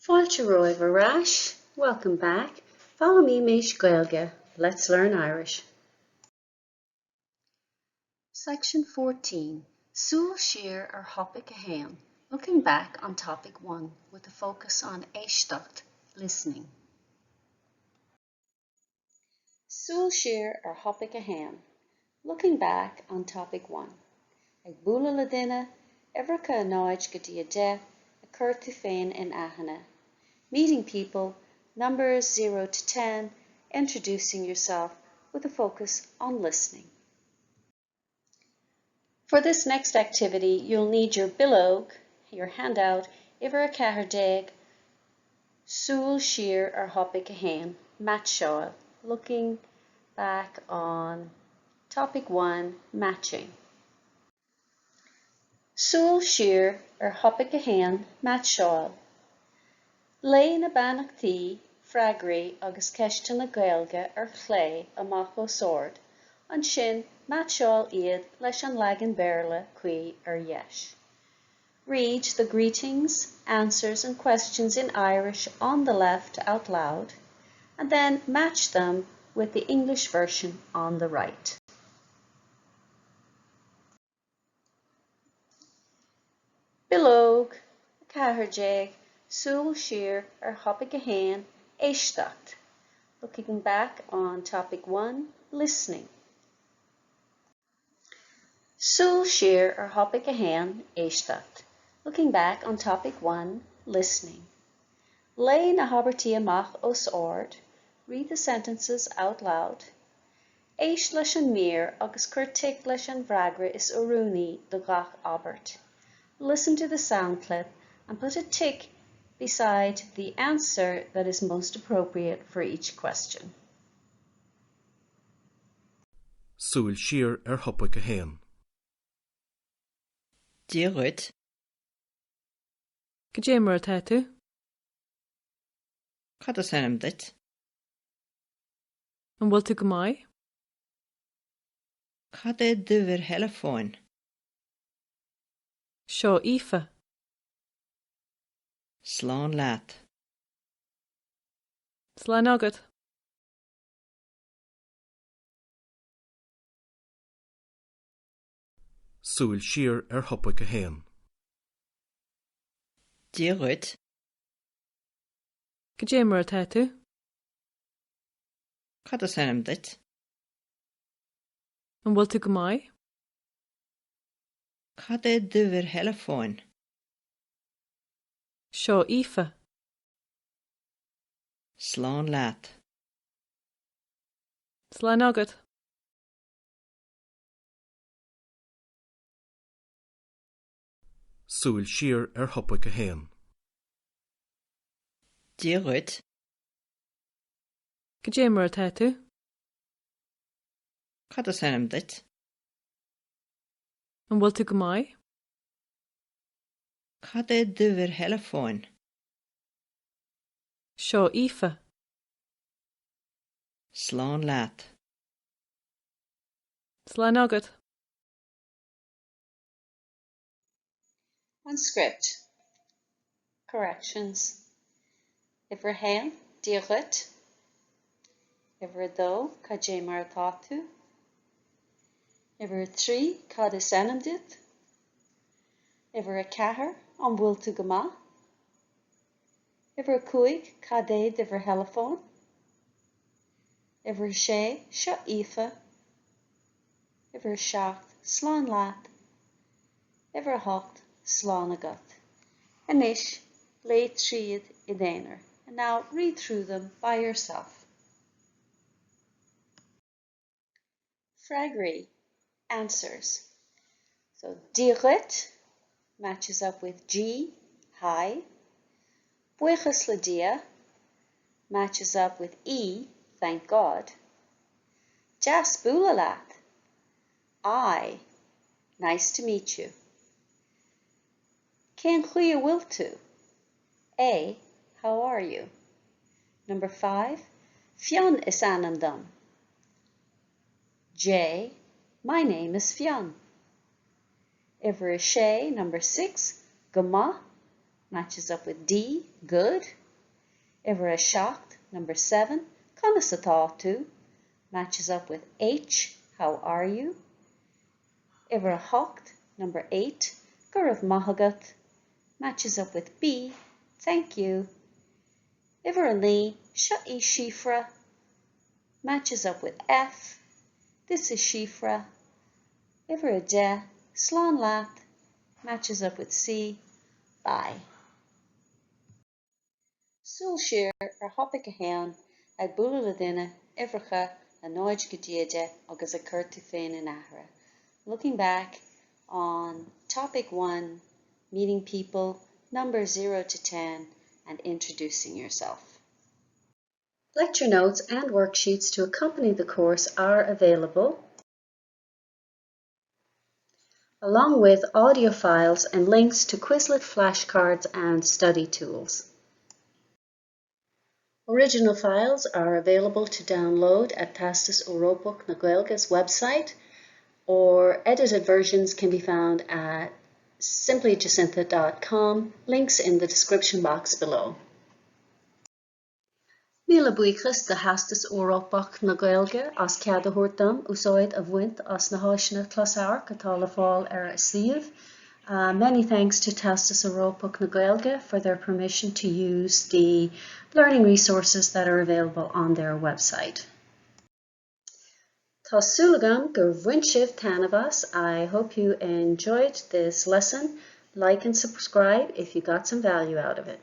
Fáilte roimh arás. Welcome back. Follow me, Miss Gaeilge. Let's learn Irish. Section 14. Súil siar Eorpach a hain. Looking back on topic 1 with a focus on éisteacht, listening. Súil siar Eorpach a hain. Looking back on topic 1. Ag Bualadh duine, Eoracha a náid go dtí a 10, a chuir tú féin in aithne. Meeting people, numbers 0 to 10, introducing yourself with a focus on listening. For this next activity, you'll need your buíoch, your handout, Iver a Cahardeg, Súil siar Eorpach a hain, match looking back on topic 1, matching. Súil siar Eorpach a hain, match Lé na bannachtaí, freagraí agus ceiste na Gaeilge chlé amach ó sord, an sin matseáil iad leis an leagan béarla chuí dheis. Read the greetings, answers and questions in Irish on the left out loud, and then match them with the English version on the right. Buíoch, Cahardeg, Súil siar Eorpach a hain, éisteacht. Looking back on topic 1, listening. Súil siar Eorpach a hain, éisteacht. Looking back on topic 1, listening. Lé na habartí amach os ord. Read the sentences out loud. Éis leis an mír agus chuir tic leis an bhreagra is orúnaí do gach Albert. Listen to the sound clip and put a tick beside the answer that is most appropriate for each question. Súil siar Eorpach a hain. Díreacht. Go dté mar atá tú? Cad is enam dit? An bhfuil tú go maith? Cad é duibhir telefón? Seo Aoife. Slán leat. Slán agad. Súil siar Eorpach a hain. Díreacht. Go dté mar atá tú? Cad is enam dit? An bhfuil tú go maith? Cad é duibhir telefón? Seo Aoife. Slán leat. Slán agad. Súil siar Eorpach a hain. Díreacht. Go dté mar atá tú? Cad is enam dit? An bhfuil tú go maith? Cad é duibhir telefón? Seo Aoife. Slán leat. Slán agad. On script. Corrections. Iver hain, díreacht. Iver dó, cad dté mar atá tú. Iver trí, cad is enam dit. Iver a cahar, an bhfuil tú go maith. Iver cuaig, cad é duibhir telefón. Iver sé, seo Aoife. Iver seacht, slán leat. Iver hocht, slán agat. Anois, lé tríad I dtéanaar. And now read through them by yourself. Freagraí, answers. So díreacht matches up with G, hi. Buíochas le dia matches up with E, thank God. Jas Bualadh, I, nice to meet you. Cén chuaigh bhfuil tú? A, how are you? Number 5, Fionn is anam dom. J, my name is Fionn. Iver sé, number 6, go maith, matches up with D, good. Iver a shocked, number 7, conas a thought to, matches up with H, how are you? Iver a hocht, number 8, gurav mahagat, matches up with B, thank you. Iver a lee, sha'i shifra, matches up with F, this is shifra. Iver a de, slán lat, matches up with C, bye. Súil siar Thopaic 1 ag Bualadh duine ifreacha a náid go déide agus a cuirtú féin in ahra. Looking back on topic 1, meeting people, number 0 to 10, and introducing yourself. Lecture notes and worksheets to accompany the course are available, along with audio files and links to Quizlet flashcards and study tools. Original files are available to download at Theastas Eorpach na Gaeilge's website, or edited versions can be found at simplyjacintha.com, links in the description box below. Míle buíochas de Theastas Eorpach na Gaeilge as cead a thabhairt úsáid a bhaint as na háiseanna closamhairc atá le fáil a suíomh. Many thanks to Theastas Eorpach na Gaeilge for their permission to use the learning resources that are available on their website. Tá súlagam gur bhaint sibh tanavas. I hope you enjoyed this lesson. Like and subscribe if you got some value out of it.